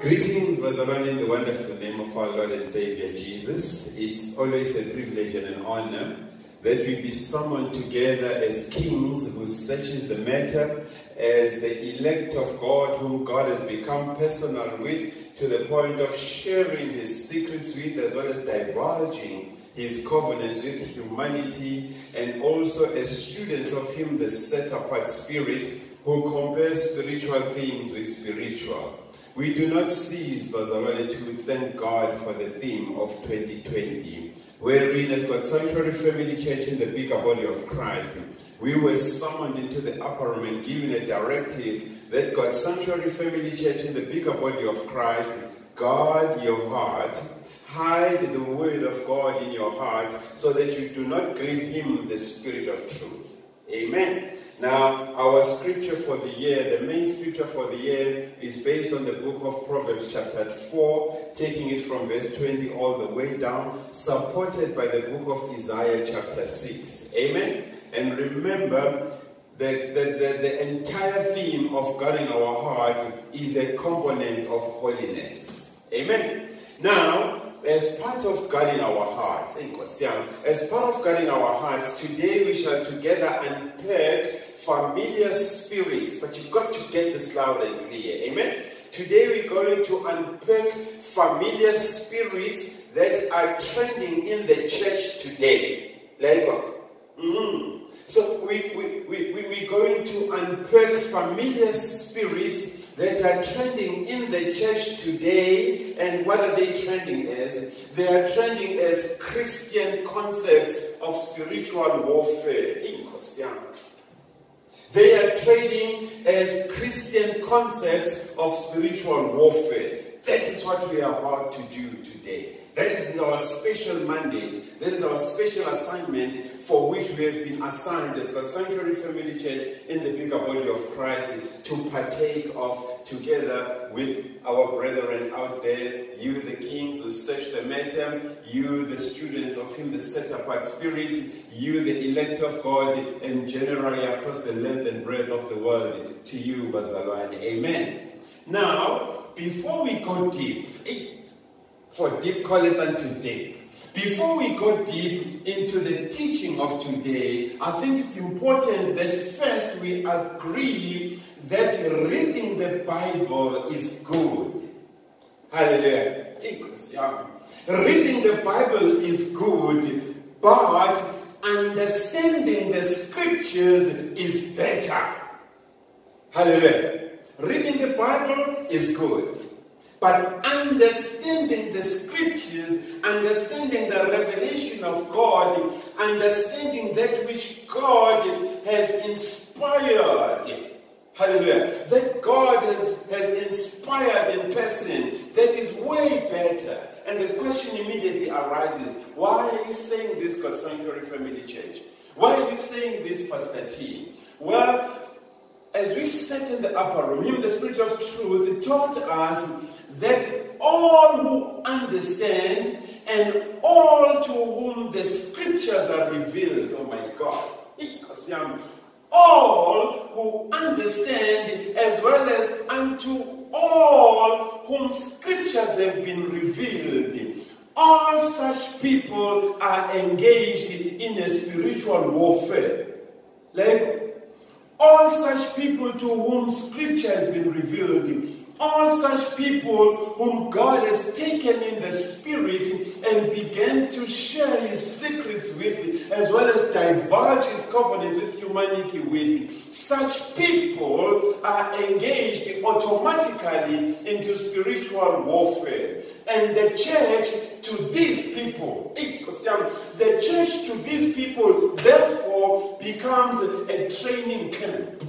Greetings, Bazalwane, in the wonderful name of our Lord and Savior Jesus. It's always a privilege and an honor that we be summoned together as kings who searches the matter, as the elect of God whom God has become personal with, to the point of sharing his secrets with, as well as divulging his covenants with humanity, and also as students of him, the set-apart spirit, who compares spiritual things with spiritual. We do not cease, Bazalwane, to thank God for the theme of 2020, wherein as God's Sanctuary Family Church in the bigger body of Christ, we were summoned into the upper room and given a directive that God's Sanctuary Family Church in the bigger body of Christ, guard your heart, hide the word of God in your heart, so that you do not grieve him, the Spirit of truth. Amen. Now, our scripture for the year, the main scripture for the year, is based on the book of Proverbs chapter 4, taking it from verse 20 all the way down, supported by the book of Isaiah chapter 6. Amen? And remember that the entire theme of guarding our heart is a component of holiness. Amen? Now, as part of guarding our hearts, today we shall together unpack familiar spirits, but you've got to get this loud and clear. Amen? Today we're going to unpack familiar spirits that are trending in the church today. So we're going to unpack familiar spirits that are trending in the church today. And what are they trending as? They are trending as Christian concepts of spiritual warfare. They are trading as Christian concepts of spiritual warfare. That is what we are about to do today. That is our special mandate. That is our special assignment for which we have been assigned as God's Sanctuary Family Church in the bigger body of Christ to partake of, together with our brethren out there, you the kings who search the matter, you the students of him, the set-apart spirit, you the elect of God, and generally across the length and breadth of the world, to you, Bazalwane. Amen. Now, before we go deep, for deep calleth unto deep. Before we go deep into the teaching of today, I think it's important that first we agree that reading the Bible is good. Hallelujah. Reading the Bible is good, but understanding the scriptures is better. Hallelujah. Reading the Bible is good, but understanding the scriptures, understanding the revelation of God, understanding that which God has inspired, hallelujah, that God has inspired in person, that is way better. And the question immediately arises, why are you saying this, God's Sanctuary Family Church? Why are you saying this, Pastor T? Well, as we sat in the upper room, him, the Spirit of Truth, taught us that all who understand and all to whom the scriptures are revealed, oh my God, all who understand as well as unto all whom scriptures have been revealed, all such people are engaged in a spiritual warfare. All such people to whom scripture has been revealed, all such people whom God has taken in the spirit and began to share his secrets with, as well as divulge his covenant with humanity with, such people are engaged automatically into spiritual warfare. And the church to these people, therefore becomes a training camp.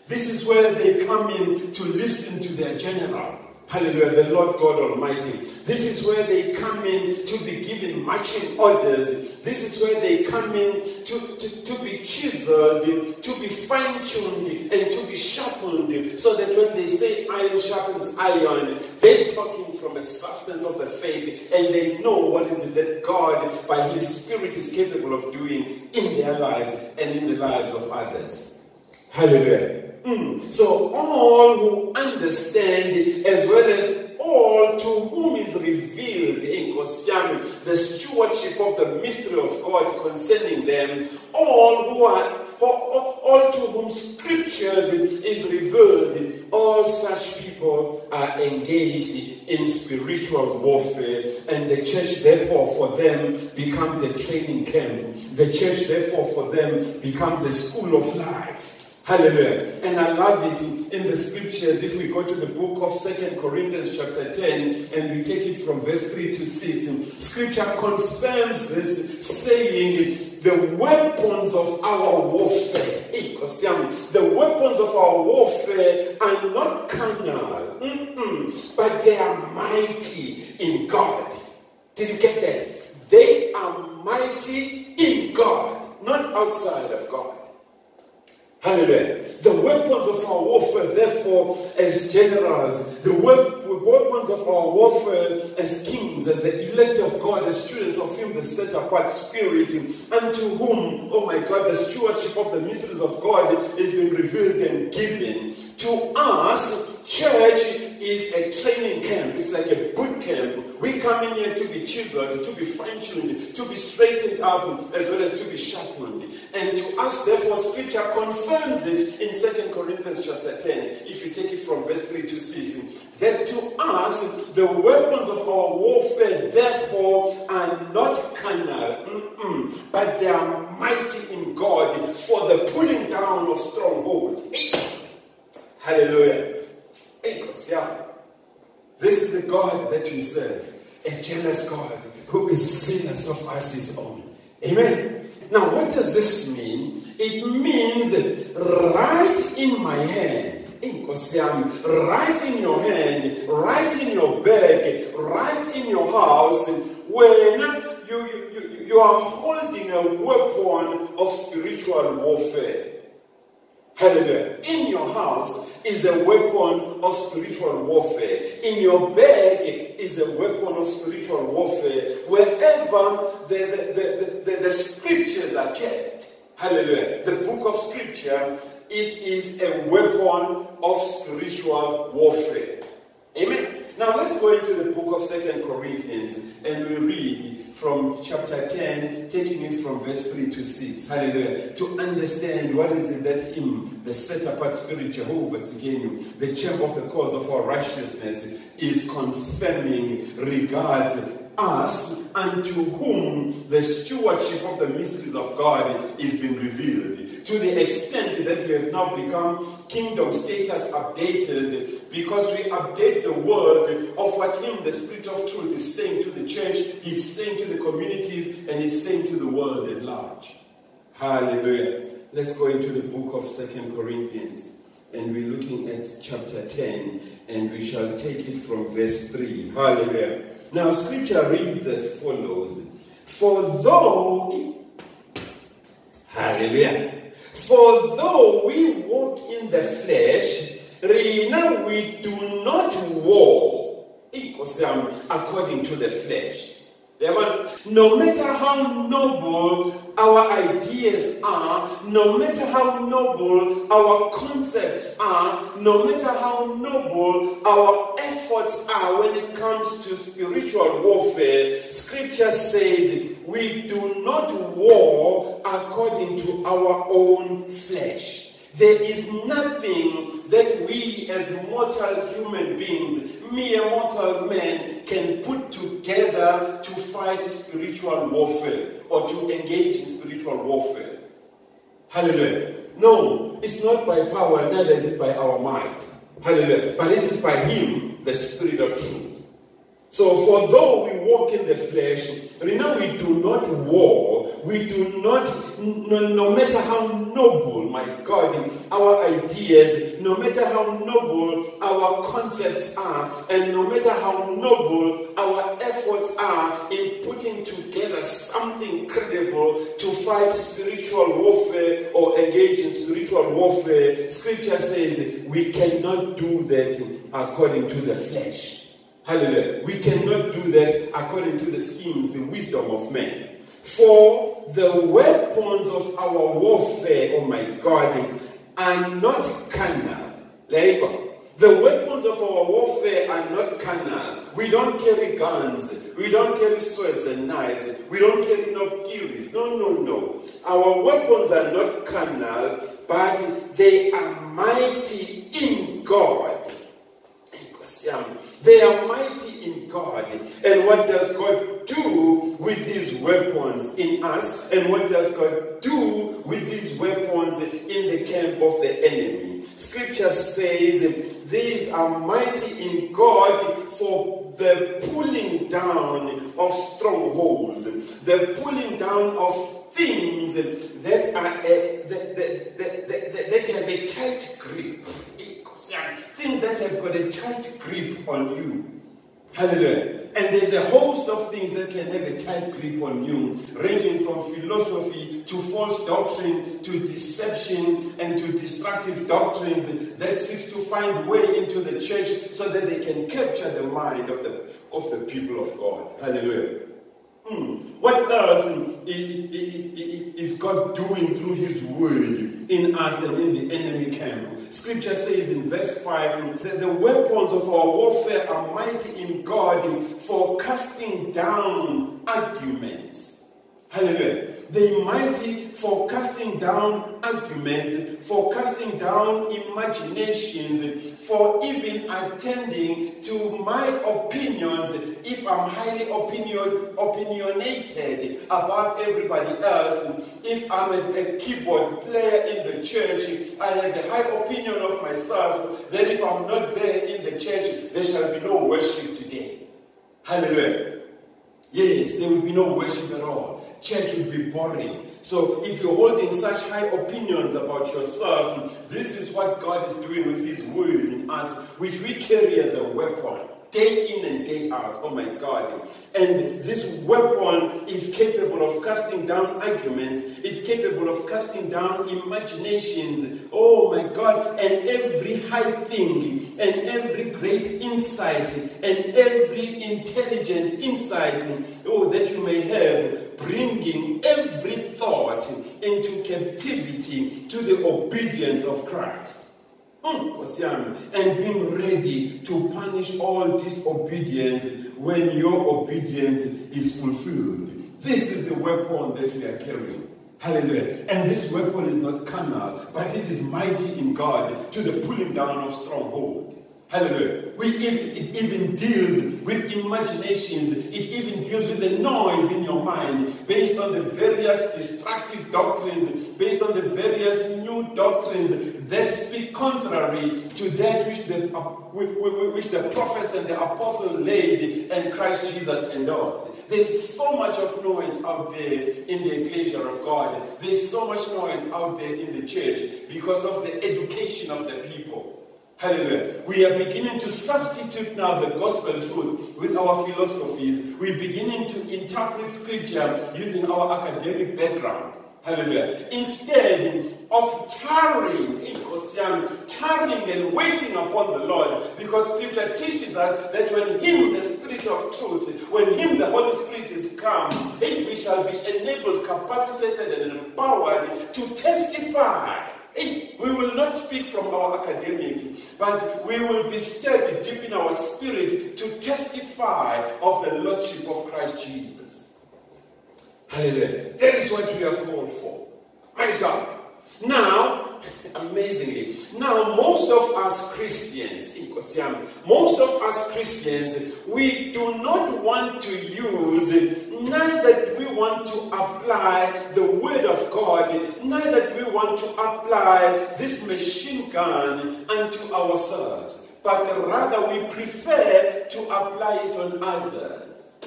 This is where they come in to listen to their general. Hallelujah, the Lord God Almighty. This is where they come in to be given marching orders. This is where they come in to be chiseled, to be fine-tuned, and to be sharpened, so that when they say iron sharpens iron, they're talking from a substance of the faith, and they know what is it that God, by his Spirit, is capable of doing in their lives and in the lives of others. Hallelujah. So all who understand, as well as all to whom is revealed the stewardship of the mystery of God concerning them, all to whom scriptures is revealed, all such people are engaged in spiritual warfare, and the church therefore for them becomes a training camp. The church therefore for them becomes a school of life. Hallelujah. And I love it in the scriptures. If we go to the book of 2 Corinthians chapter 10 and we take it from verse 3 to 6, scripture confirms this, saying the weapons of our warfare, the weapons of our warfare are not carnal, but they are mighty in God. Did you get that? They are mighty in God, not outside of God. Hallelujah. The weapons of our warfare, therefore, as generals, the weapons of our warfare as kings, as the elect of God, as students of Him, the set apart spirit, unto whom, oh my God, the stewardship of the mysteries of God is being revealed and given. To us, church is a training camp. It's like a boot camp. We come in here to be chiseled, to be fine-tuned, to be straightened up, as well as to be sharpened. And to us, therefore, scripture confirms it in 2 Corinthians chapter 10, if you take it from verse 3 to 6, that to us, the weapons of our warfare, therefore, are not carnal, but they are mighty in God for the pulling down of strongholds. Hallelujah. This is the God that we serve, a jealous God who is zealous of us his own. Amen. Now, what does this mean? It means right in my hand, right in your hand, right in your bag, right in your house, when you are holding a weapon of spiritual warfare. Hallelujah. In your house is a weapon of spiritual warfare. In your bag is a weapon of spiritual warfare. Wherever the scriptures are kept. Hallelujah. The book of scripture, it is a weapon of spiritual warfare. Amen. Now let's go into the book of 2 Corinthians and we read from chapter 10, taking it from verse 3 to 6. Hallelujah. To understand what is it that Him, the set apart spirit, Jehovah Tzidkenu, the champ of the cause of our righteousness, is confirming regards us, unto whom the stewardship of the mysteries of God is being revealed. To the extent that we have now become kingdom status updaters, because we update the word of what Him, the Spirit of truth, is saying to the church, He's saying to the communities, and He's saying to the world at large. Hallelujah. Let's go into the book of 2 Corinthians, and we're looking at chapter 10, and we shall take it from verse 3. Hallelujah. Now, scripture reads as follows. For though we walk in the flesh, now we do not war according to the flesh. No matter how noble our ideas are, no matter how noble our concepts are, no matter how noble our efforts are when it comes to spiritual warfare, scripture says we do not war according to our own flesh. There is nothing that we as mortal human beings, mere mortal men, can put together to fight spiritual warfare or to engage in spiritual warfare. Hallelujah. No, it's not by power, neither is it by our might. Hallelujah. But it is by Him, the Spirit of truth. So, for though we walk in the flesh, we do not war. We do not, no matter how noble, my God, our ideas, no matter how noble our concepts are, and no matter how noble our efforts are in putting together something credible to fight spiritual warfare or engage in spiritual warfare, scripture says we cannot do that according to the flesh. Hallelujah. We cannot do that according to the schemes, the wisdom of men. For the weapons of our warfare, oh my God, are not carnal. Labor. The weapons of our warfare are not carnal. We don't carry guns. We don't carry swords and knives. We don't carry no knives. No. Our weapons are not carnal, but they are mighty in God. They are mighty in God. And what does God do with these weapons in us? And what does God do with these weapons in the camp of the enemy? Scripture says these are mighty in God for the pulling down of strongholds, the pulling down of things that are that have a tight grip. Things that have got a tight grip on you. Hallelujah. And there's a host of things that can have a tight grip on you, ranging from philosophy to false doctrine to deception and to destructive doctrines that seeks to find way into the church so that they can capture the mind of the people of God. Hallelujah. What else is God doing through His word in us and in the enemy camp? Scripture says in verse 5 that the weapons of our warfare are mighty in God for casting down arguments. Hallelujah. They mighty for casting down arguments, for casting down imaginations, for even attending to my opinions if I'm highly opinionated above everybody else. If I'm a keyboard player in the church, I have a high opinion of myself that if I'm not there in the church, there shall be no worship today. Hallelujah. Yes, there will be no worship at all. Church will be boring. So if you're holding such high opinions about yourself, this is what God is doing with His word in us, which we carry as a weapon, day in and day out. Oh my God. And this weapon is capable of casting down arguments. It's capable of casting down imaginations. Oh my God. And every high thing and every great insight and every intelligent insight, that you may have, bringing every thought into captivity to the obedience of Christ. And being ready to punish all disobedience when your obedience is fulfilled. This is the weapon that we are carrying. Hallelujah. And this weapon is not carnal, but it is mighty in God to the pulling down of strongholds. Hallelujah. It even deals with imaginations. It even deals with the noise in your mind based on the various destructive doctrines, based on the various new doctrines that speak contrary to that which the prophets and the apostles laid and Christ Jesus endorsed. There's so much of noise out there in the ecclesia of God. There's so much noise out there in the church because of the education of the people. Hallelujah. We are beginning to substitute now the gospel truth with our philosophies. We're beginning to interpret scripture using our academic background. Hallelujah. Instead of tarrying and waiting upon the Lord, because scripture teaches us that when Him, the Spirit of truth, when Him, the Holy Spirit, is come, we shall be enabled, capacitated, and empowered to testify. We will not speak from our academics, but we will be stirred deep in our spirit to testify of the Lordship of Christ Jesus. Hallelujah. That is what we are called for. My God. Now, amazingly, most of us Christians, we do not want to use, neither we want to apply the word of God, neither we want to apply this machine gun unto ourselves, but rather we prefer to apply it on others.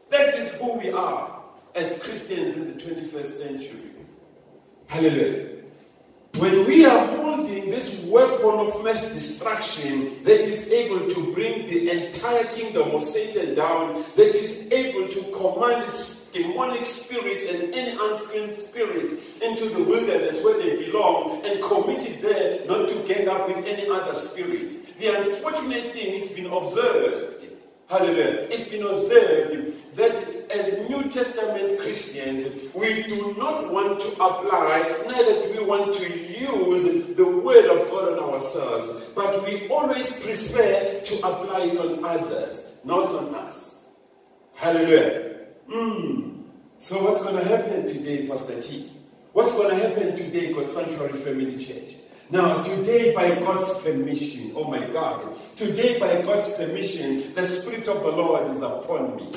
That is who we are as Christians in the 21st century. Hallelujah. When we are holding this weapon of mass destruction that is able to bring the entire kingdom of Satan down, that is able to command its demonic spirits and any unseen spirit into the wilderness where they belong and commit it there not to gang up with any other spirit. The unfortunate thing, it's been observed, hallelujah, it's been observed that as New Testament Christians, we do not want to apply, neither do we want to use the word of God on ourselves, but we always prefer to apply it on others, not on us. Hallelujah. So what's going to happen today, Pastor T? What's going to happen today, God Sanctuary Family Church? Now, today, by God's permission, oh my God, today, by God's permission, the Spirit of the Lord is upon me.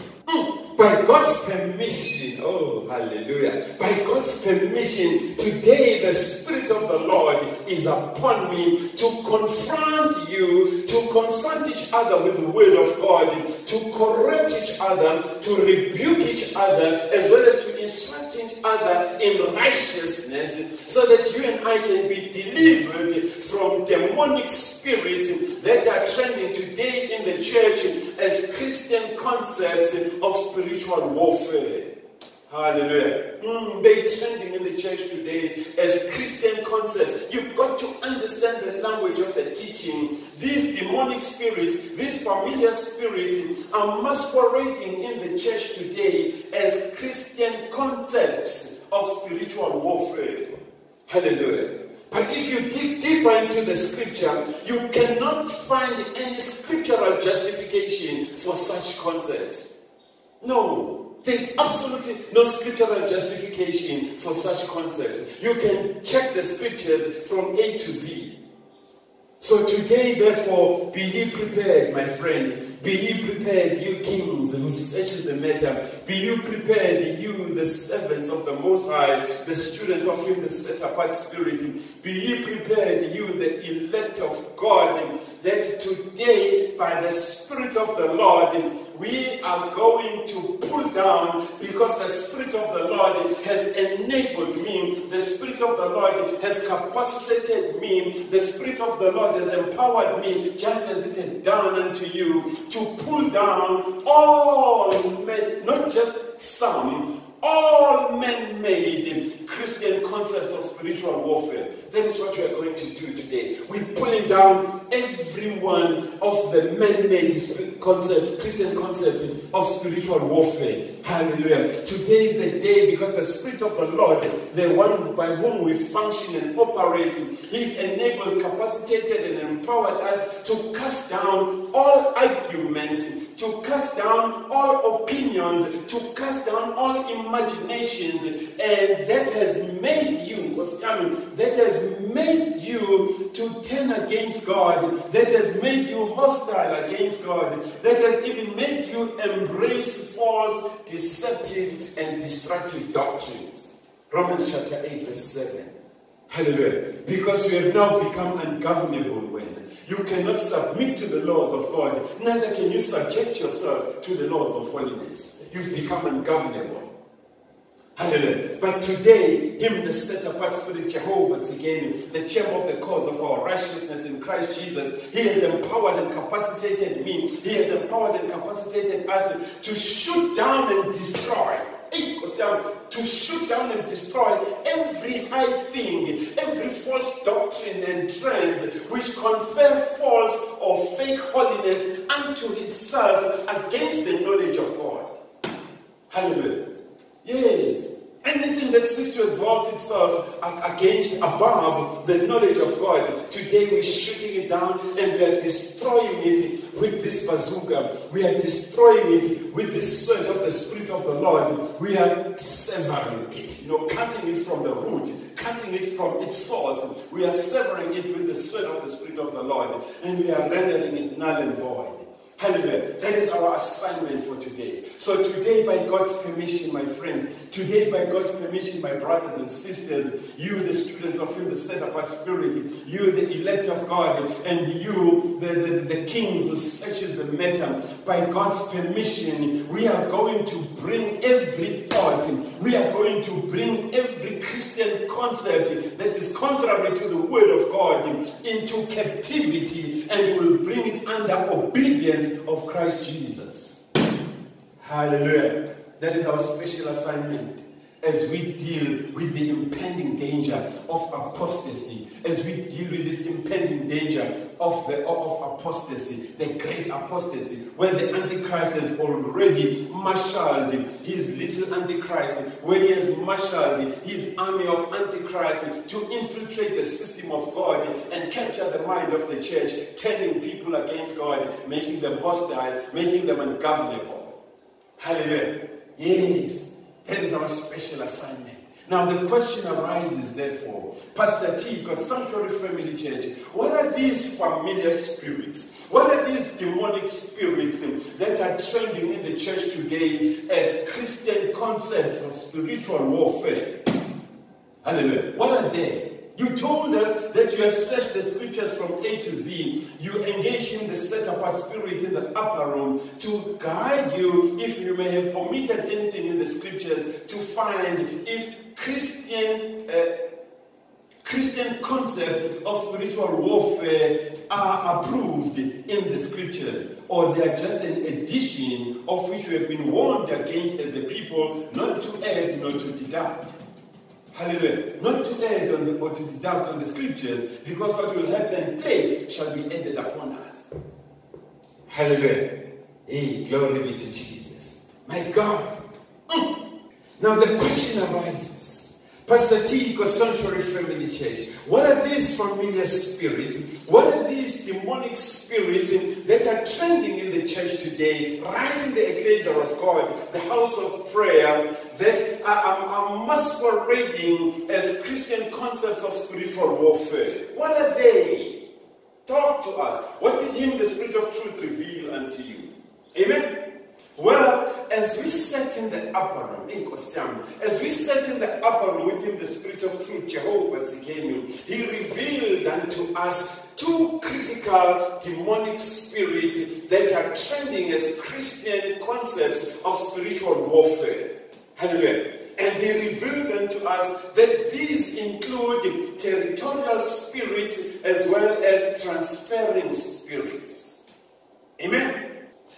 By God's permission, oh, hallelujah. By God's permission, today, the Spirit of the Lord is upon me to confront you, to confront each other with the Word of God, to correct each other, to rebuke each other, as well as to instruct each other in righteousness, so that you and I can be delivered from demonic spirits that are trending today in the church as Christian concepts of spiritual warfare. Hallelujah. They're trending in the church today as Christian concepts. You've got to understand the language of the teaching. These demonic spirits, these familiar spirits are masquerading in the church today as Christian concepts of spiritual warfare. Hallelujah. But if you dig deeper into the scripture, you cannot find any scriptural justification for such concepts. No, there's absolutely no scriptural justification for such concepts. You can check the scriptures from A to Z. So today, therefore, be ye prepared, my friend. Be ye prepared, you kings who searches the matter. Be you prepared, you the servants of the Most High, the students of Him, the set-apart Spirit. Be ye prepared, you the elect of God, that today, by the Spirit of the Lord, we are going to pull down, because the Spirit of the Lord has enabled me. The Spirit of the Lord has capacitated me. The Spirit of the Lord has empowered me, just as it has done unto you, to pull down all men, not just some, all man-made Christian concepts of spiritual warfare. That is what we are going to do today. We're pulling down every one of the man-made concepts, Christian concepts of spiritual warfare. Hallelujah. Today is the day, because the Spirit of the Lord, the one by whom we function and operate, He's enabled, capacitated, and empowered us to cast down all arguments, to cast down all opinions, to cast down all imaginations, and that has made you, that has made you to turn against God, that has made you hostile against God, that has even made you embrace false, deceptive, and destructive doctrines. Romans chapter 8 verse 7. Hallelujah. Because you have now become ungovernable when you cannot submit to the laws of God, neither can you subject yourself to the laws of holiness. You've become ungovernable. Hallelujah. But today, Him, the set-apart Spirit, Jehovah, again, the champ of the cause of our righteousness in Christ Jesus, He has empowered and capacitated me. He has empowered and capacitated us to shoot down and destroy. To shoot down and destroy every high thing, every false doctrine and trends which confer false or fake holiness unto itself against the knowledge of God. Hallelujah. Yes. Anything that seeks to exalt itself against, above the knowledge of God, today we're shooting it down and we are destroying it with this bazooka. We are destroying it with the sword of the Spirit of the Lord. We are severing it, cutting it from the root, cutting it from its source. We are severing it with the sword of the Spirit of the Lord, and we are rendering it null and void. Hallelujah. That is our assignment for today. So today, by God's permission, my friends, today, by God's permission, my brothers and sisters, you, the students of Him, the set-apart Spirit, you, the elect of God, and you, the kings who searches the matter, by God's permission, we are going to bring every thought, we are going to bring every Christian concept that is contrary to the Word of God into captivity, and we will bring it under obedience of Christ Jesus. Hallelujah. That is our special assignment as we deal with the impending danger of apostasy, as we deal with this impending danger of apostasy, the great apostasy, where the Antichrist has already marshaled his little Antichrist, where he has marshaled his army of Antichrist to infiltrate the system of God and capture the mind of the church, turning people against God, making them hostile, making them ungovernable. Hallelujah. Yes, that is our special assignment. Now the question arises, therefore, Pastor T, God's Sanctuary Family Church, what are these familiar spirits? What are these demonic spirits that are trending in the church today as Christian concepts of spiritual warfare? Hallelujah. What are they? You told us that you have searched the scriptures from A to Z. You engage in the set-apart spirit in the upper room to guide you, if you may have omitted anything in the scriptures, to find if Christian concepts of spiritual warfare are approved in the scriptures, or they are just an addition of which we have been warned against as a people, not to add, not to deduct. Hallelujah. Not to add on or to deduct on the scriptures, because what will happen, plagues shall be added upon us. Hallelujah. Hey, glory be to Jesus. My God. Now the question arises, Pastor T, God's Sanctuary Family Church, what are these familiar spirits? What are these demonic spirits that are trending in the church today, right in the ecclesia of God, the house of prayer, that are masquerading as Christian concepts of spiritual warfare? What are they? Talk to us. What did Him, the Spirit of Truth, reveal unto you? Amen? Well, as we sat in the upper room, as we sat in the upper room with Him, the Spirit of Truth, Jehovah Tzidkenu, He revealed unto us two critical demonic spirits that are trending as Christian concepts of spiritual warfare. Hallelujah. And He revealed unto us that these include territorial spirits as well as transferring spirits. Amen?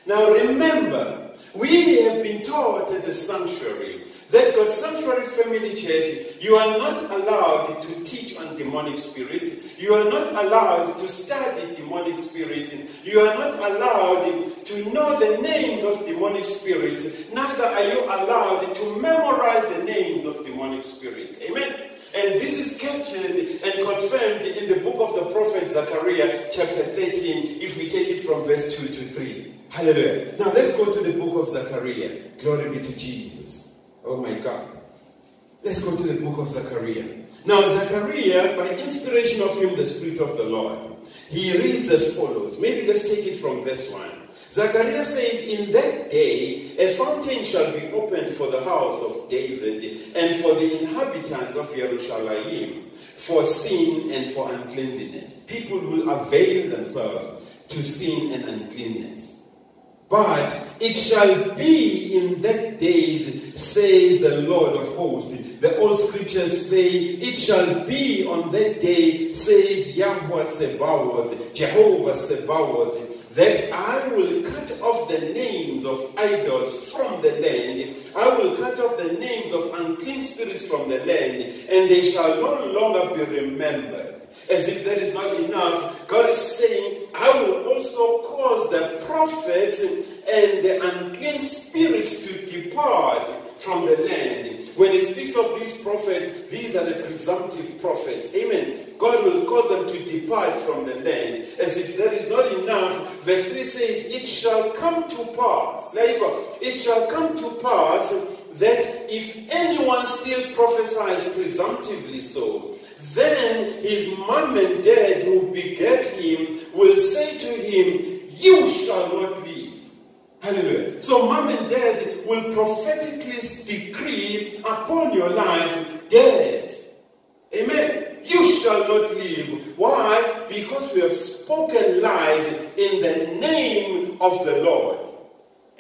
Now remember, we have been taught at the sanctuary that God's Sanctuary Family Church, you are not allowed to teach on demonic spirits. You are not allowed to study demonic spirits. You are not allowed to know the names of demonic spirits. Neither are you allowed to memorize the names of demonic spirits. Amen? And this is captured and confirmed in the book of the prophet Zechariah, chapter 13, if we take it from verse 2 to 3. Hallelujah. Now let's go to the book of Zechariah. Glory be to Jesus. Oh my God. Let's go to the book of Zechariah. Now Zechariah, by inspiration of him, the Spirit of the Lord, he reads as follows. Maybe let's take it from verse 1. Zechariah says, in that day, a fountain shall be opened for the house of David and for the inhabitants of Jerusalem, for sin and for uncleanliness. People will avail themselves to sin and uncleanness. But it shall be in that days, says the Lord of hosts. The old scriptures say, it shall be on that day, says Yahweh Tsebaoth, Jehovah Tsebaoth, that I will cut off the names of idols from the land. I will cut off the names of unclean spirits from the land, and they shall no longer be remembered. As if that is not enough, God is saying, I will also cause the prophets and the unclean spirits to depart from the land. When it speaks of these prophets, these are the presumptive prophets. Amen. God will cause them to depart from the land. As if that is not enough, verse 3 says, it shall come to pass. There you go. It shall come to pass that if anyone still prophesies presumptively so, then his mom and dad who begat him will say to him, you shall not live. Hallelujah. So mom and dad will prophetically decree upon your life death. Amen. You shall not live. Why? Because we have spoken lies in the name of the Lord.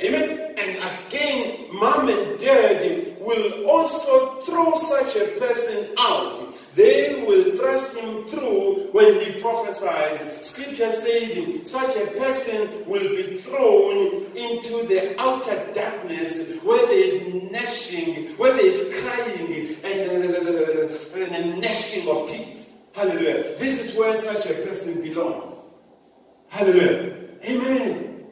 Amen. And again, mom and dad will also throw such a person out. They will thrust him through when he prophesies. Scripture says such a person will be thrown into the outer darkness where there is gnashing, where there is crying and gnashing of teeth. Hallelujah. This is where such a person belongs. Hallelujah. Amen.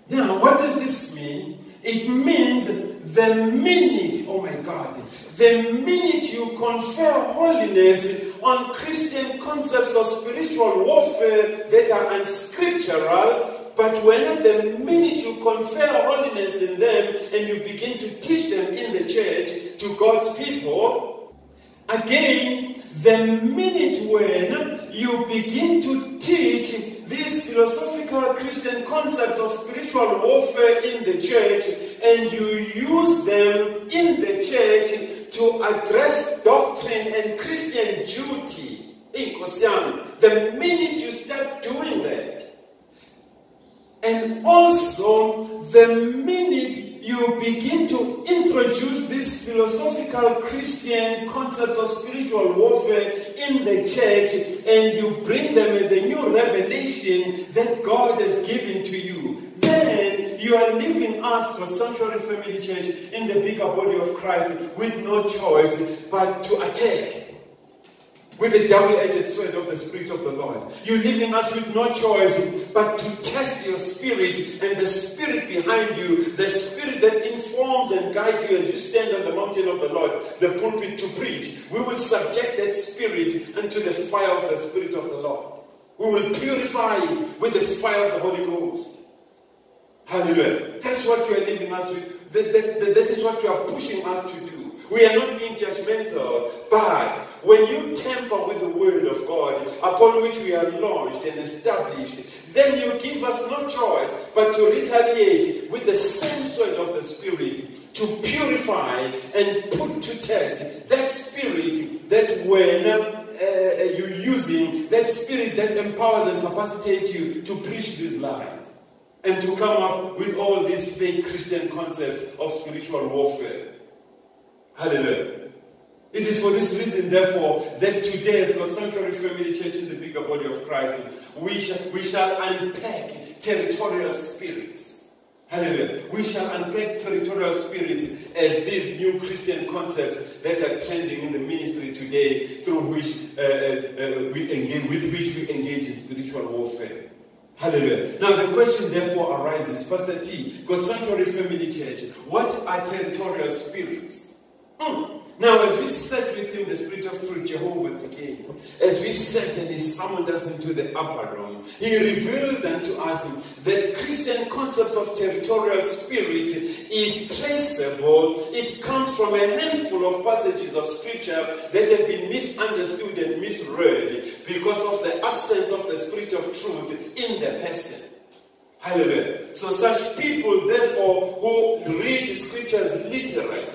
Now, what does this mean? It means the minute, oh my God, the minute you confer holiness on Christian concepts of spiritual warfare that are unscriptural, but when the minute you confer holiness in them and you begin to teach them in the church to God's people, again, the minute when you begin to teach these philosophical Christian concepts of spiritual warfare in the church and you use them in the church to address doctrine and Christian duty, the minute you start doing that, and also the minute you begin to introduce these philosophical Christian concepts of spiritual warfare in the church and you bring them as a new revelation that God has given to you, then you are leaving us, God's Sanctuary Family Church, in the bigger body of Christ with no choice but to attack with the double-edged sword of the Spirit of the Lord. You're leaving us with no choice but to test your spirit and the spirit behind you, the spirit that informs and guides you as you stand on the mountain of the Lord, the pulpit to preach. We will subject that spirit unto the fire of the Spirit of the Lord. We will purify it with the fire of the Holy Ghost. Hallelujah. That's what you are leaving us with. That is what you are pushing us to do. We are not being judgmental, but when you tamper with the word of God upon which we are launched and established, then you give us no choice but to retaliate with the same sword of the Spirit to purify and put to test that spirit that when you're using, that spirit that empowers and capacitates you to preach these lies and to come up with all these fake Christian concepts of spiritual warfare. Hallelujah. It is for this reason, therefore, that today as God's Sanctuary Family Church in the bigger body of Christ, we shall unpack territorial spirits. Hallelujah. We shall unpack territorial spirits as these new Christian concepts that are trending in the ministry today, through which with which we engage in spiritual warfare. Hallelujah. Now the question therefore arises, Pastor T, God's Sanctuary Family Church, what are territorial spirits? Now, as we sat with him, the Spirit of Truth, Jehovah again, as we sat and he summoned us into the upper room, he revealed unto us that Christian concepts of territorial spirits is traceable. It comes from a handful of passages of Scripture that have been misunderstood and misread because of the absence of the Spirit of Truth in the person. Hallelujah. So such people, therefore, who read Scriptures literally,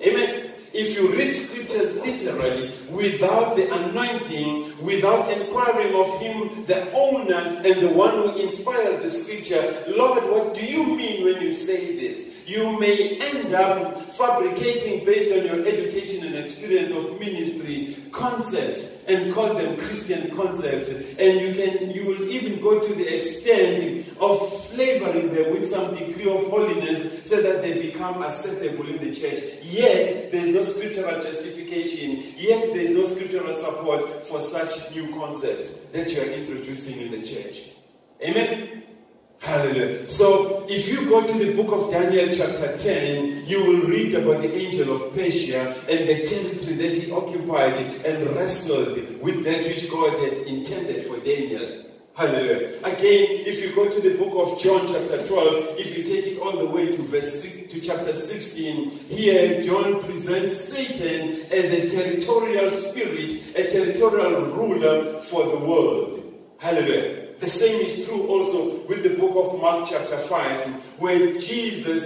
amen. If you read Scriptures literally, without the anointing, without inquiring of Him, the owner and the one who inspires the Scripture, Lord, what do you mean when you say this? You may end up fabricating based on your education and experience of ministry concepts and call them Christian concepts, and you will even go to the extent of flavoring them with some degree of holiness so that they become acceptable in the church. Yet there is no scriptural justification, yet there is no scriptural support for such new concepts that you are introducing in the church. Amen. Hallelujah. So, if you go to the book of Daniel chapter 10, you will read about the angel of Persia and the territory that he occupied and wrestled with that which God had intended for Daniel. Hallelujah. Again, if you go to the book of John chapter 12, if you take it all the way to chapter 16, here John presents Satan as a territorial spirit, a territorial ruler for the world. Hallelujah. The same is true also with the book of Mark chapter 5, where Jesus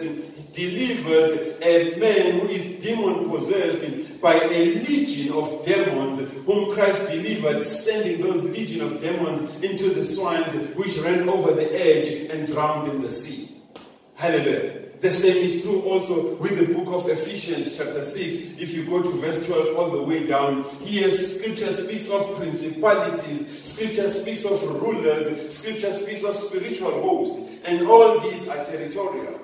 delivers a man who is demon-possessed by a legion of demons, whom Christ delivered, sending those legion of demons into the swines, which ran over the edge and drowned in the sea. Hallelujah. The same is true also with the book of Ephesians chapter 6. If you go to verse 12 all the way down, here Scripture speaks of principalities, Scripture speaks of rulers, Scripture speaks of spiritual hosts, and all these are territorial.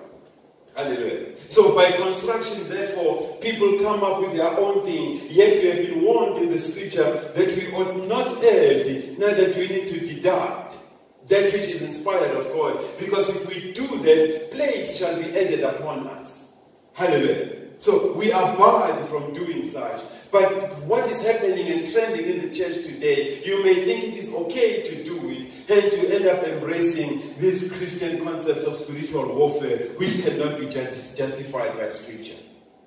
Hallelujah. So by construction, therefore, people come up with their own thing, yet we have been warned in the Scripture that we ought not add, neither do we need to deduct that which is inspired of God, because if we do that, plagues shall be added upon us. Hallelujah. So we are barred from doing such. But what is happening and trending in the church today, you may think it is okay to do it, hence you end up embracing these Christian concepts of spiritual warfare, which cannot be justified by Scripture.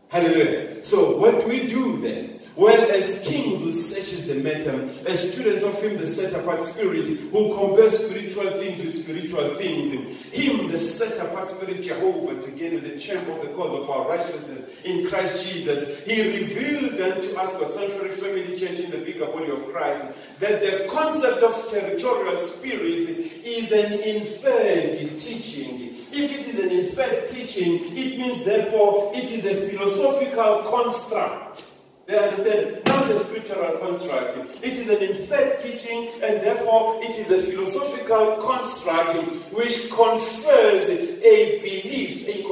Hallelujah. So what do we do then? Well, as kings who searches the matter, as students of him, the set-apart spirit, who compares spiritual things with spiritual things, him, the set-apart spirit, Jehovah, again with the champ of the cause of our righteousness in Christ Jesus, he revealed unto us, God's Sanctuary Family Church in the bigger body of Christ, that the concept of territorial spirit is an inferred teaching. If it is an inferred teaching, it means, therefore, it is a philosophical construct. They understand, not a scriptural construct. It is an inferred teaching, and therefore it is a philosophical construct which confers a belief, it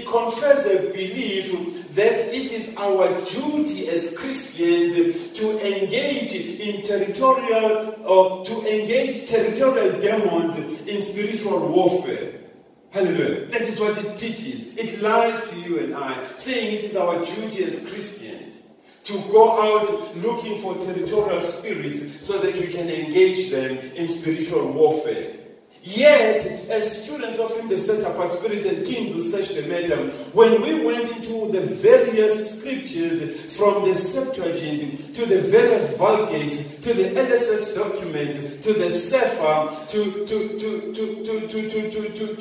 confers a belief that it is our duty as Christians to engage in territorial, or to engage territorial demons in spiritual warfare. Hallelujah. That is what it teaches. It lies to you and I, saying it is our duty as Christians to go out looking for territorial spirits so that we can engage them in spiritual warfare. Yet, as students of him, the set-apart spirit, and kings who search the matter, when we went into the various scriptures, from the Septuagint to the various Vulgates, to the LXX documents, to the Sefer, to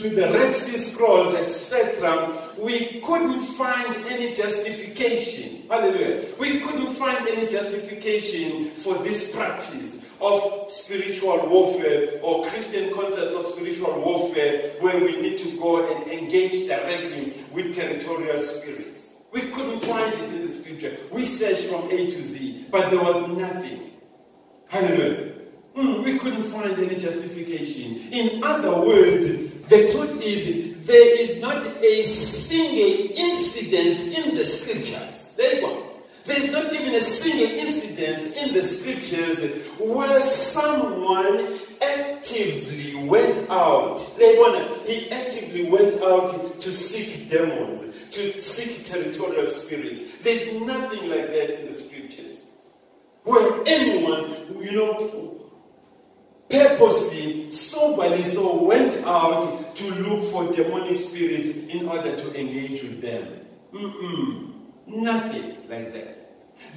the Red Sea Scrolls, etc., we couldn't find any justification. Hallelujah. We couldn't find any justification for this practice of spiritual warfare, or Christian concepts of spiritual warfare, where we need to go and engage directly with territorial spirits. We couldn't find it in the Scripture. We searched from A to Z, but there was nothing. Hallelujah. We couldn't find any justification. In other words, the truth is, there is not a single incident in the Scriptures. There you go. There is not even a single incident in the Scriptures where someone actively went out. He actively went out to seek demons, to seek territorial spirits. There's nothing like that in the Scriptures. Where anyone, purposely, soberly so went out to look for demonic spirits in order to engage with them. Nothing like that.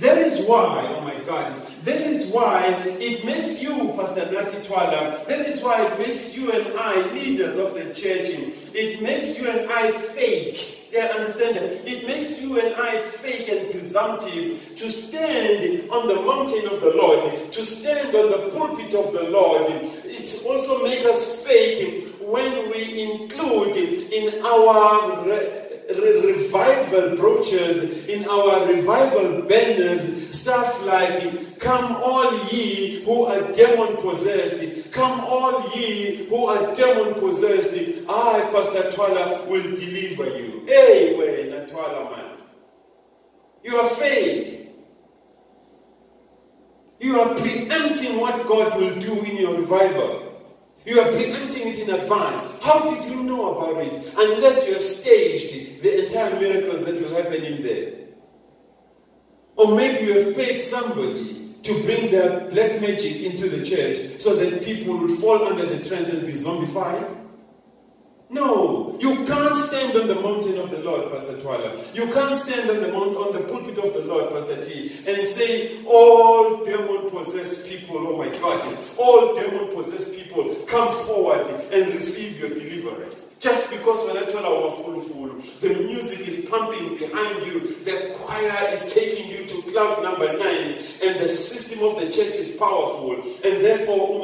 That is why, oh my God, that is why it makes you, Pastor Nati Twala, that is why it makes you and I, leaders of the church, it makes you and I fake. Yeah, understand that? It makes you and I fake and presumptive to stand on the mountain of the Lord, to stand on the pulpit of the Lord. It also makes us fake when we include in our revival brochures, in our revival banners, stuff like, "Come all ye who are demon possessed, come all ye who are demon possessed, I, Pastor Twala, will deliver you." Hey, wait, not Twala, man. You are fake. You are preempting what God will do in your revival. You are preempting it in advance. How did you know about it? Unless you have staged the entire miracles that will happen in there. Or maybe you have paid somebody to bring their black magic into the church so that people would fall under the trance and be zombified. No, you can't stand on the mountain of the Lord, Pastor Twala. You can't stand on the pulpit of the Lord, Pastor T, and say, "All demon-possessed people, oh my God, all demon-possessed people, come forward and receive your deliverance." Just because when I told our full, the music is pumping behind you, the choir is taking you to cloud number 9, and the system of the church is powerful, and therefore,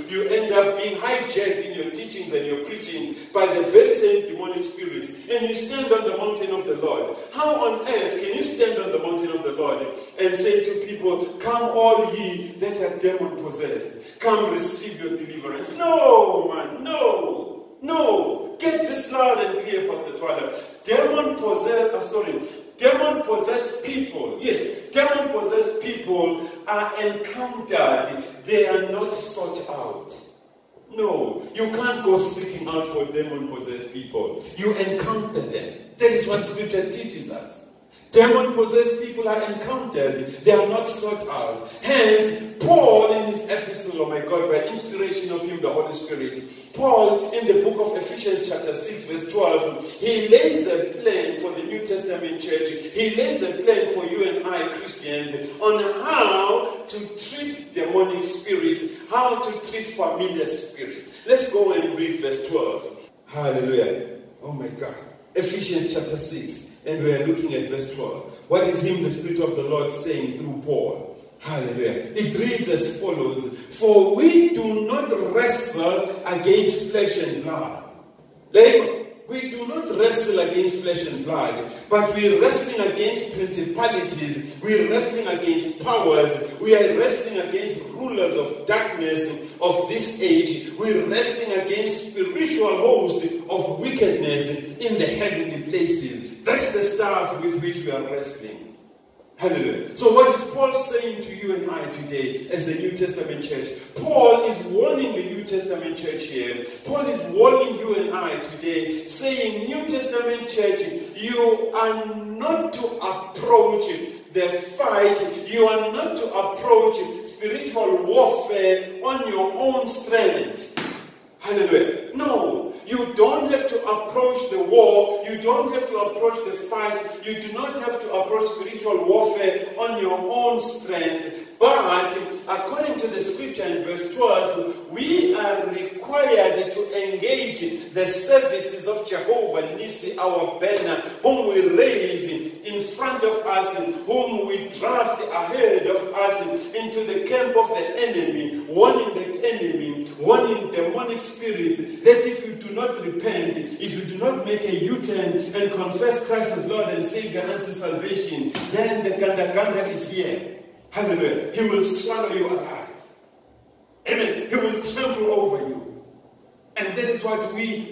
you end up being hijacked in your teachings and your preachings by the very same demonic spirits, and you stand on the mountain of the Lord. How on earth can you stand on the mountain of the Lord and say to people, come all ye that are demon-possessed, come receive your deliverance? No, man, no. Get this loud and clear, Pastor Twala. Demon-possessed people, yes, demon-possessed people are encountered. They are not sought out. No, you can't go seeking out for demon-possessed people. You encounter them. That is what Scripture teaches us. Demon-possessed people are encountered. They are not sought out. Hence, Paul in his epistle, oh my God, by inspiration of him, the Holy Spirit, Paul in the book of Ephesians chapter 6 verse 12, he lays a plan for the New Testament church. He lays a plan for you and I, Christians, on how to treat demonic spirits, how to treat familiar spirits. Let's go and read verse 12. Hallelujah. Oh my God. Ephesians chapter 6. And we are looking at verse 12. What is him, the Spirit of the Lord, saying through Paul? Hallelujah. It reads as follows. For we do not wrestle against flesh and blood. We do not wrestle against flesh and blood, but we are wrestling against principalities. We are wrestling against powers. We are wrestling against rulers of darkness of this age. We are wrestling against spiritual hosts of wickedness in the heavenly places. That's the stuff with which we are wrestling. Hallelujah. So what is Paul saying to you and I today as the New Testament church? Paul is warning the New Testament church here. Paul is warning you and I today, saying, New Testament church, you are not to approach the fight, you are not to approach spiritual warfare on your own strength. Hallelujah. No, you don't have to approach the war. You don't have to approach the fight. You do not have to approach spiritual warfare on your own strength. But according to the scripture in verse 12, we are required to engage the services of Jehovah Nissi, our banner, whom we raise in front of us, whom we draft ahead of us into the camp of the enemy, warning demonic spirits, that if you do not repent, if you do not make a U-turn and confess Christ as Lord and Savior unto salvation, then the Ganda is here. Hallelujah. He will swallow you alive. Amen. He will trample over you. And that is what we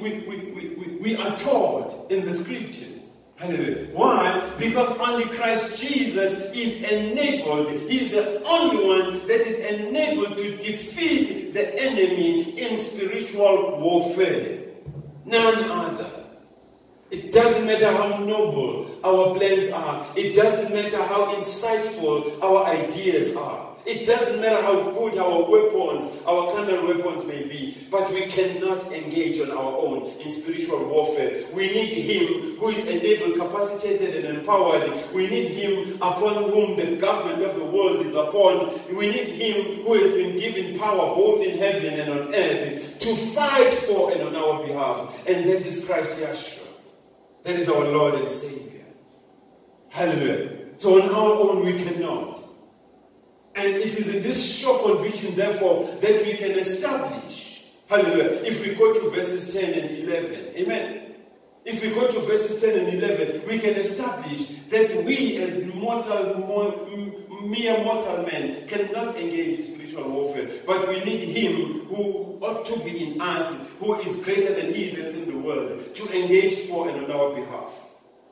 are taught in the scriptures. Hallelujah. Why? Because only Christ Jesus is enabled. He is the only one that is enabled to defeat the enemy in spiritual warfare. None other. It doesn't matter how noble our plans are. It doesn't matter how insightful our ideas are. It doesn't matter how good our weapons, our carnal weapons may be. But we cannot engage on our own in spiritual warfare. We need Him who is enabled, capacitated, and empowered. We need Him upon whom the government of the world is upon. We need Him who has been given power both in heaven and on earth to fight for and on our behalf. And that is Christ Yeshua. That is our Lord and Savior. Hallelujah. So on our own we cannot. And it is in this sure conviction, therefore, that we can establish. Hallelujah. If we go to verses 10 and 11. Amen. If we go to verses 10 and 11, we can establish that we as mere mortal men cannot engage in spiritual warfare. But we need Him who ought to be in us, who is greater than he that's in the world, to engage for and on our behalf.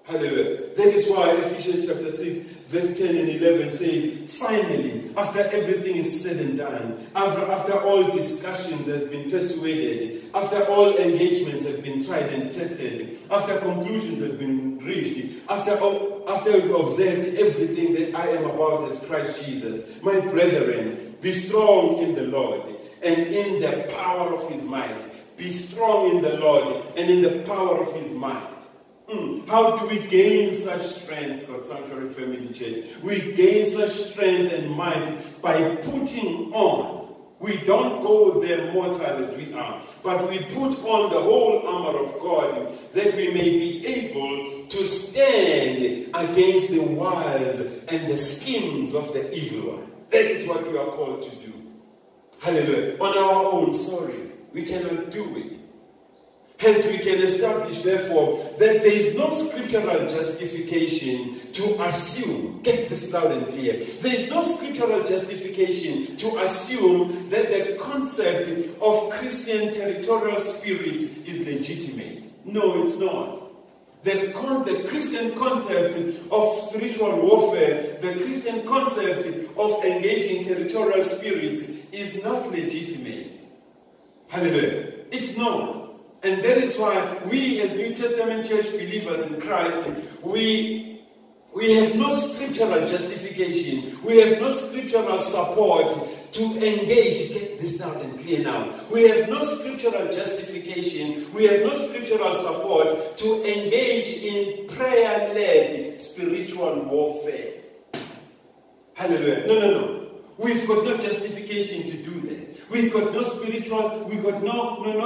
Hallelujah. That is why Ephesians chapter 6, verse 10 and 11 says, finally, after everything is said and done, after all discussions has been persuaded, after all engagements have been tried and tested, after conclusions have been reached, after we've observed everything that I am about as Christ Jesus, my brethren, be strong in the Lord and in the power of His might. Be strong in the Lord and in the power of His might. How do we gain such strength, God Sanctuary Family Church? We gain such strength and might by putting on We don't go there mortal as we are, but we put on the whole armor of God that we may be able to stand against the wiles and the schemes of the evil one. That is what we are called to do. Hallelujah. On our own, sorry, we cannot do it. Hence, we can establish, therefore, that there is no scriptural justification to assume, get this loud and clear, there is no scriptural justification to assume that the concept of Christian territorial spirit is legitimate. No, it's not. The Christian concept of spiritual warfare, the Christian concept of engaging territorial spirit is not legitimate. Hallelujah. It's not. And that is why we as New Testament church believers in Christ, we have no scriptural justification, we have no scriptural support to engage, get this down and clear now, we have no scriptural justification, we have no scriptural support to engage in prayer-led spiritual warfare. Hallelujah. No. We've got no justification to do that. We've got no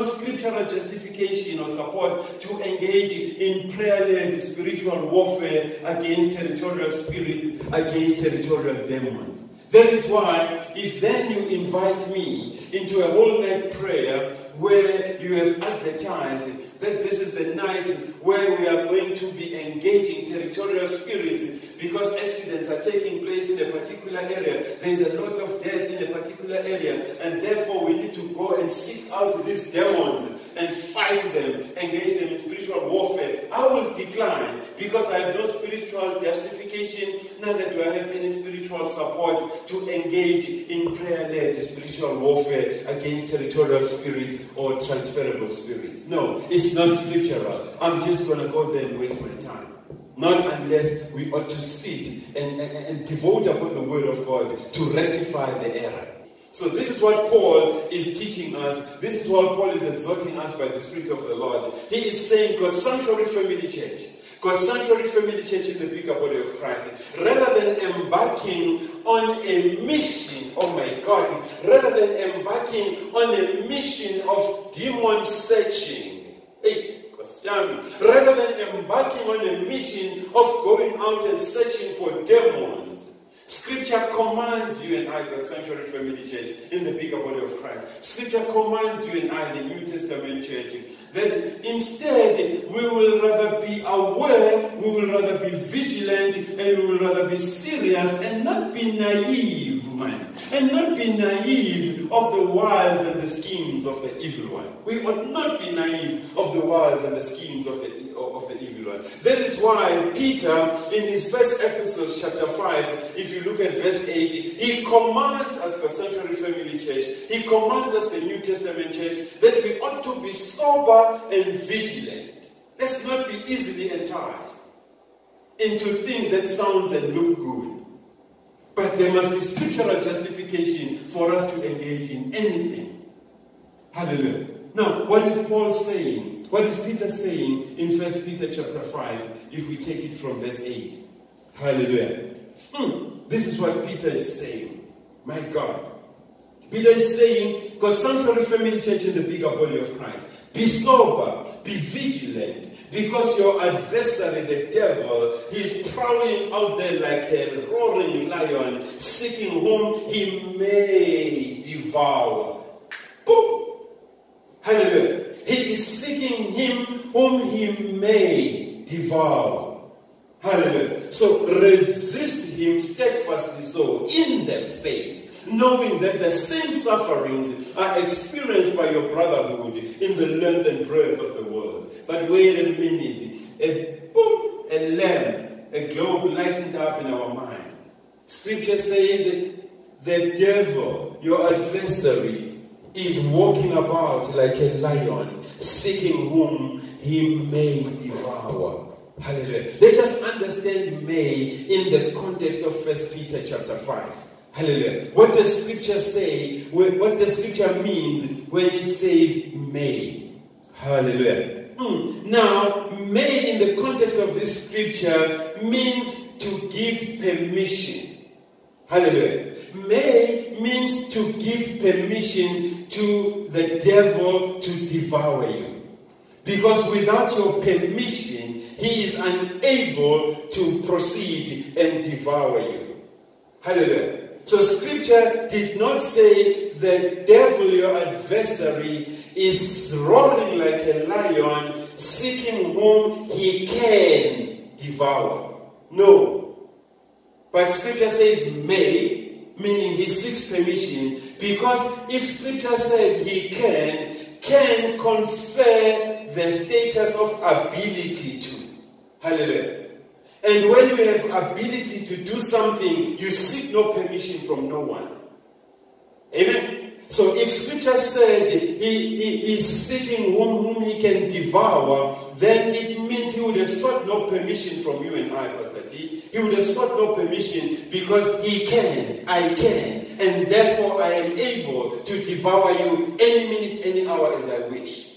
scriptural justification or support to engage in prayer-led spiritual warfare against territorial spirits, against territorial demons. That is why, if then you invite me into a whole night prayer where you have advertised that this is the night where we are going to be engaging territorial spirits because accidents are taking place in a particular area, there is a lot of death in a particular area, and therefore we need to go and seek out these demons and fight them, engage them in spiritual warfare, I will decline because I have no spiritual justification, neither do I have any spiritual support to engage in prayer-led spiritual warfare against territorial spirits or transferable spirits. No, it's not scriptural. I'm just going to go there and waste my time. Not unless we ought to sit and devote upon the word of God to rectify the error. So this is what Paul is teaching us. This is what Paul is exhorting us by the Spirit of the Lord. He is saying, God's Sanctuary Family Church, God's Sanctuary Family Church in the bigger body of Christ, rather than embarking on a mission, oh my God, rather than embarking on a mission of demon searching, rather than embarking on a mission of going out and searching for demons, Scripture commands you and I, God's Sanctuary Family Church, in the bigger body of Christ. Scripture commands you and I, the New Testament Church, that instead we will rather be aware, we will rather be vigilant, and we will rather be serious and not be naive, man. And not be naive of the wiles and the schemes of the evil one. We ought not be naive of the wiles and the schemes of the evil one. That is why Peter, in his first epistle, chapter 5, if you look at verse 8, he commands us, God's Sanctuary Family Church, he commands us, the New Testament Church, that we ought to be sober and vigilant. Let's not be easily enticed into things that sound and look good. But there must be scriptural justification for us to engage in anything. Hallelujah. Now, what is Paul saying? What is Peter saying in 1 Peter chapter 5, if we take it from verse 8? Hallelujah. This is what Peter is saying. My God. Peter is saying, God's Sanctuary Family Church in the bigger body of Christ, be sober, be vigilant, because your adversary, the devil, he is prowling out there like a roaring lion, seeking whom he may devour. Boom! Hallelujah. He is seeking him whom he may devour. Hallelujah. So resist him steadfastly so in the faith, knowing that the same sufferings are experienced by your brotherhood in the length and breadth of the world. But wait a minute. A lamp, a globe lightened up in our mind. Scripture says the devil, your adversary, is walking about like a lion, seeking whom he may devour. Hallelujah. Let us understand may in the context of 1 Peter chapter 5. Hallelujah. What does Scripture say? What does Scripture mean when it says may? Hallelujah. Now, may in the context of this Scripture means to give permission. Hallelujah. May means to give permission to the devil to devour you. Because without your permission, he is unable to proceed and devour you. Hallelujah. So scripture did not say the devil, your adversary, is roaring like a lion, seeking whom he can devour. No. But scripture says may, meaning he seeks permission, because if scripture said he can confer the status of ability to. Hallelujah. And when you have ability to do something, you seek no permission from no one. Amen. So if scripture said he is seeking whom he can devour, then it means he would have sought no permission from you and I, Pastor T. He would have sought no permission because he can, I can, and therefore I am able to devour you any minute, any hour as I wish.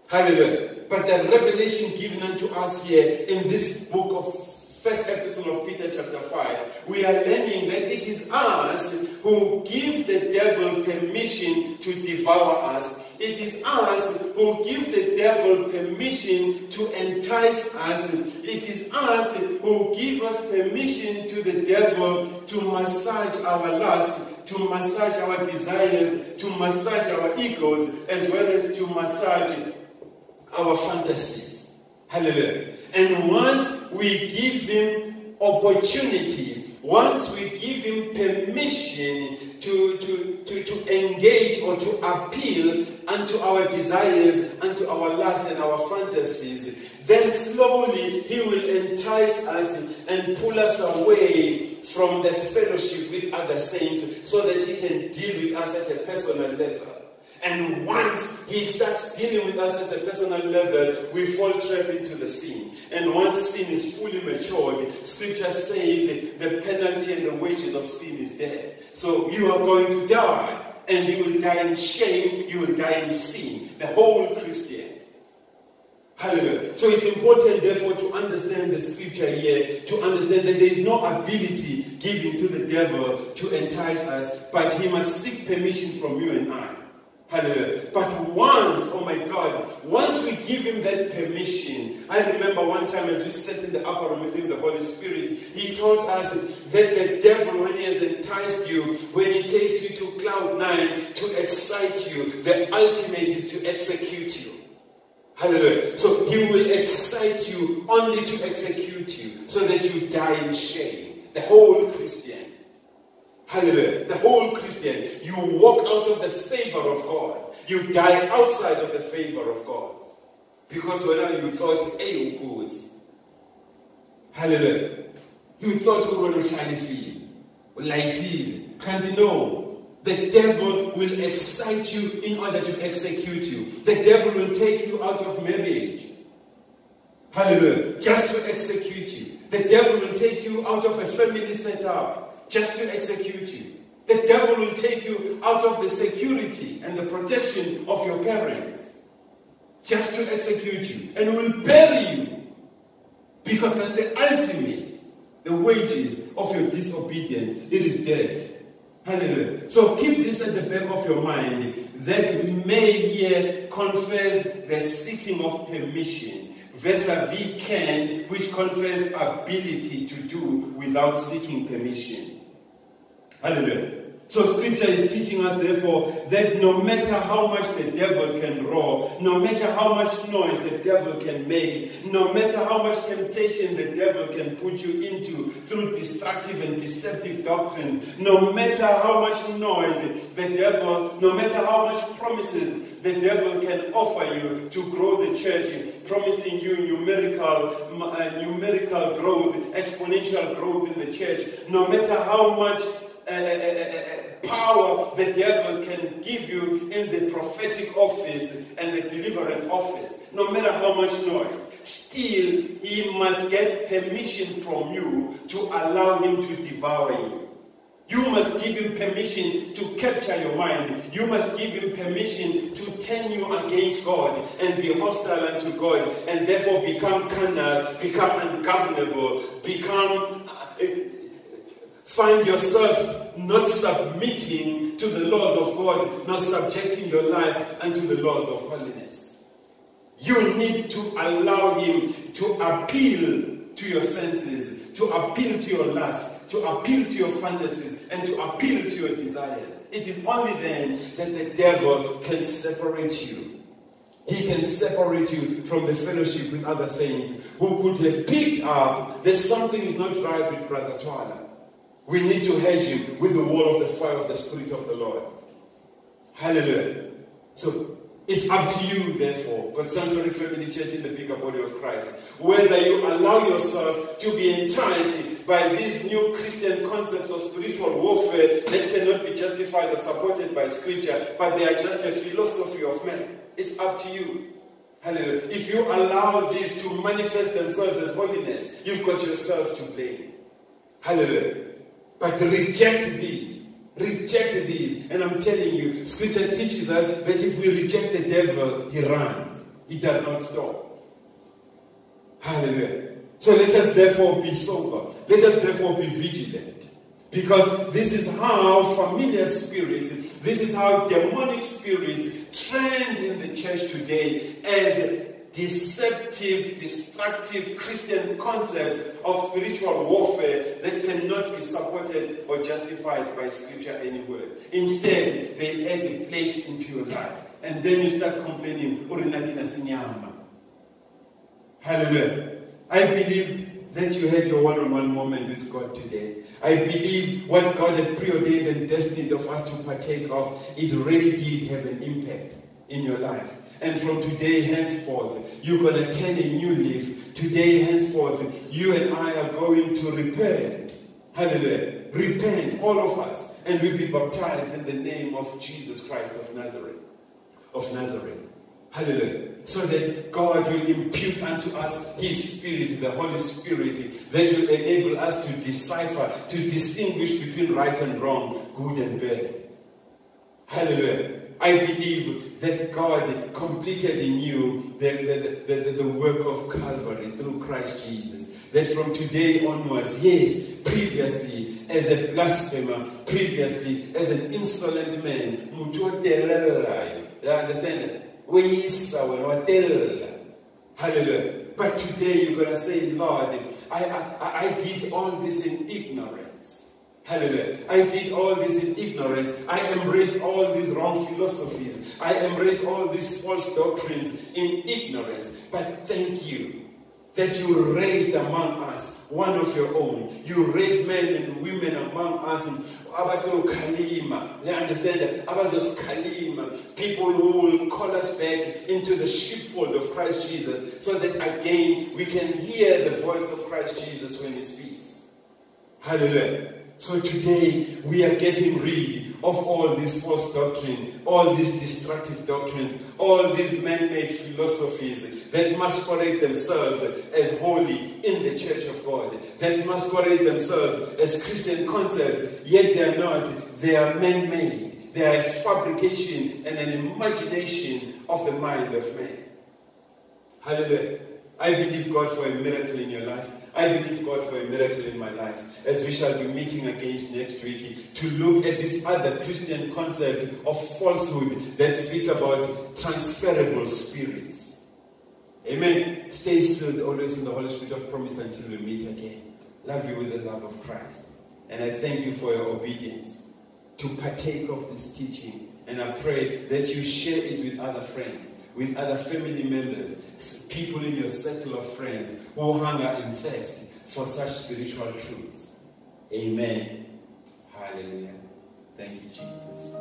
Hallelujah. But the revelation given unto us here in this book of first epistle of Peter chapter 5, we are learning that it is us who give the devil permission to devour us. It is us who give the devil permission to entice us. It is us who give us permission to the devil to massage our lust, to massage our desires, to massage our egos, as well as to massage our fantasies. Hallelujah. And once we give him opportunity, once we give him permission to engage or to appeal unto our desires, unto our lust and our fantasies, then slowly he will entice us and pull us away from the fellowship with other saints so that he can deal with us at a personal level. And once he starts dealing with us at a personal level, we fall trap into the sin. And once sin is fully matured, scripture says the penalty and the wages of sin is death. So you are going to die, and you will die in shame, you will die in sin. The whole Christian. Hallelujah. So it's important, therefore, to understand the scripture here, to understand that there is no ability given to the devil to entice us, but he must seek permission from you and I. Hallelujah. But once, oh my God, once we give him that permission, I remember one time as we sat in the upper room with him, the Holy Spirit, he taught us that the devil, when he has enticed you, when he takes you to cloud 9 to excite you, the ultimate is to execute you. Hallelujah. So he will excite you only to execute you so that you die in shame. The whole Christian. Hallelujah. The whole Christian. You walk out of the favor of God. You die outside of the favor of God. Because when you thought, hey, good. Hallelujah. You thought you were going to shine feel. Light. Can't you know? The devil will excite you in order to execute you. The devil will take you out of marriage. Hallelujah. Just to execute you. The devil will take you out of a family setup. Just to execute you. The devil will take you out of the security and the protection of your parents. Just to execute you. And will bury you. Because that's the ultimate. The wages of your disobedience. It is death. Hallelujah. So keep this at the back of your mind, that we may here confess the seeking of permission vis-a-vis can, which confers ability to do without seeking permission. Hallelujah. So scripture is teaching us, therefore, that no matter how much the devil can roar, no matter how much noise the devil can make, no matter how much temptation the devil can put you into through destructive and deceptive doctrines, no matter how much noise the devil, no matter how much promises the devil can offer you to grow the church, promising you numerical growth, exponential growth in the church, no matter how much power the devil can give you in the prophetic office and the deliverance office, no matter how much noise, still he must get permission from you to allow him to devour you. You must give him permission to capture your mind. You must give him permission to turn you against God and be hostile unto God, and therefore become carnal, become ungovernable, become find yourself not submitting to the laws of God, not subjecting your life unto the laws of holiness. You need to allow Him to appeal to your senses, to appeal to your lust, to appeal to your fantasies, and to appeal to your desires. It is only then that the devil can separate you. He can separate you from the fellowship with other saints who could have picked up that something is not right with Brother Twala. We need to hedge him with the wall of the fire of the Spirit of the Lord. Hallelujah. So, it's up to you, therefore, God's Sanctuary Family Church in the bigger body of Christ, whether you allow yourself to be enticed by these new Christian concepts of spiritual warfare that cannot be justified or supported by Scripture, but they are just a philosophy of man. It's up to you. Hallelujah. If you allow these to manifest themselves as holiness, you've got yourself to blame. Hallelujah. But reject these. Reject these. And I'm telling you, Scripture teaches us that if we reject the devil, he runs. He does not stop. Hallelujah. So let us therefore be sober. Let us therefore be vigilant. Because this is how familiar spirits, this is how demonic spirits trend in the church today as deceptive, destructive Christian concepts of spiritual warfare that cannot be supported or justified by Scripture anywhere. Instead, they add plagues into your life. And then you start complaining, hallelujah. I believe that you had your one-on-one moment with God today. I believe what God had preordained and destined of us to partake of, it really did have an impact in your life. And from today henceforth, you're going to turn a new leaf. Today henceforth, you and I are going to repent. Hallelujah. Repent, all of us. And we'll be baptized in the name of Jesus Christ of Nazareth. Hallelujah. So that God will impute unto us His Spirit, the Holy Spirit, that will enable us to decipher, to distinguish between right and wrong, good and bad. Hallelujah. I believe that God completed in you the work of Calvary through Christ Jesus. That from today onwards, yes, previously as a blasphemer, previously as an insolent man, you understand that? Hallelujah. But today you're going to say, Lord, I did all this in ignorance. Hallelujah. I did all this in ignorance. I embraced all these wrong philosophies. I embraced all these false doctrines in ignorance. But thank you that you raised among us one of your own. You raised men and women among us. You understand that? People who will call us back into the sheepfold of Christ Jesus, so that again we can hear the voice of Christ Jesus when He speaks. Hallelujah. So today we are getting rid of all this false doctrine, all these destructive doctrines, all these man-made philosophies that masquerade themselves as holy in the church of God, that masquerade themselves as Christian concepts, yet they are not. They are man-made. They are a fabrication and an imagination of the mind of man. Hallelujah. I believe God for a miracle in your life. I believe God for a miracle in my life, as we shall be meeting again next week to look at this other Christian concept of falsehood that speaks about transferable spirits. Amen. Stay sealed always in the Holy Spirit of promise until we meet again. Love you with the love of Christ. And I thank you for your obedience to partake of this teaching. And I pray that you share it with other friends, with other family members, people in your circle of friends who hunger and thirst for such spiritual truths. Amen. Hallelujah. Thank you, Jesus.